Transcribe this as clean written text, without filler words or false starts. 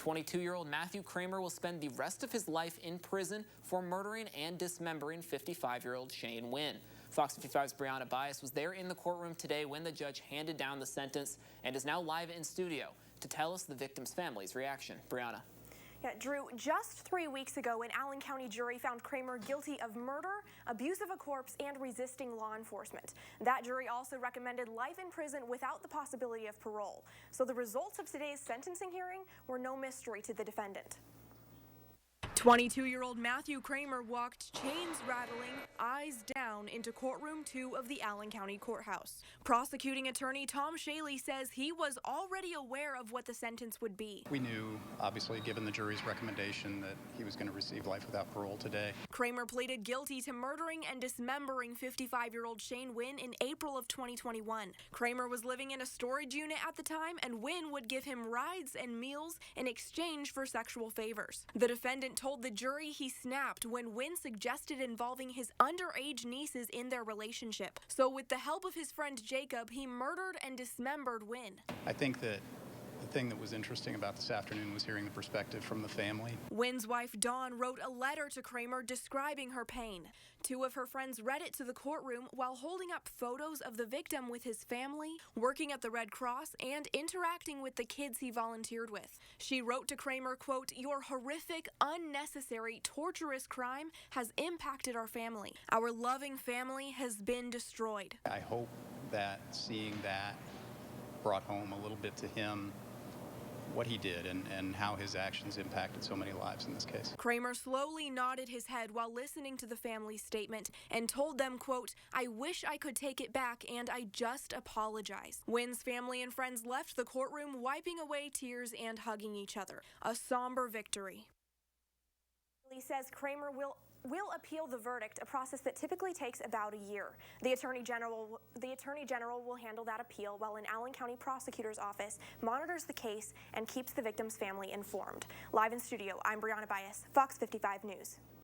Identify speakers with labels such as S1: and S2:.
S1: 22-year-old Mathew Cramer will spend the rest of his life in prison for murdering and dismembering 55-year-old Shane Nguyen. Fox 55's Brianna Bias was there in the courtroom today when the judge handed down the sentence and is now live in studio to tell us the victim's family's reaction. Brianna.
S2: Yeah, Drew, just 3 weeks ago, an Allen County jury found Cramer guilty of murder, abuse of a corpse, and resisting law enforcement. That jury also recommended life in prison without the possibility of parole. So the results of today's sentencing hearing were no mystery to the defendant. 22-year-old Mathew Cramer walked chains rattling, eyes down into courtroom 2 of the Allen County Courthouse. Prosecuting attorney Tom Shaley says he was already aware of what the sentence would be.
S3: We knew, obviously, given the jury's recommendation, that he was going to receive life without parole today.
S2: Cramer pleaded guilty to murdering and dismembering 55-year-old Shane Nguyen in April of 2021. Cramer was living in a storage unit at the time, and Nguyen would give him rides and meals in exchange for sexual favors. The defendant told the jury he snapped when Nguyen suggested involving his underage nieces in their relationship. So with the help of his friend Jacob, he murdered and dismembered Nguyen.
S3: I think that the thing that was interesting about this afternoon was hearing the perspective from the family.
S2: Nguyen's wife Dawn wrote a letter to Cramer describing her pain. 2 of her friends read it to the courtroom while holding up photos of the victim with his family, working at the Red Cross, and interacting with the kids he volunteered with. She wrote to Cramer, quote, "Your horrific, unnecessary, torturous crime has impacted our family. Our loving family has been destroyed."
S3: I hope that seeing that brought home a little bit to him what he did and how his actions impacted so many lives in this case.
S2: Cramer slowly nodded his head while listening to the family's statement and told them, quote, "I wish I could take it back and I just apologize." Nguyen's family and friends left the courtroom wiping away tears and hugging each other. A somber victory. He says Cramer will appeal the verdict, a process that typically takes about a year. The Attorney General will handle that appeal while an Allen County prosecutor's office monitors the case and keeps the victim's family informed. Live in studio, I'm Brianna Bias, Fox 55 News.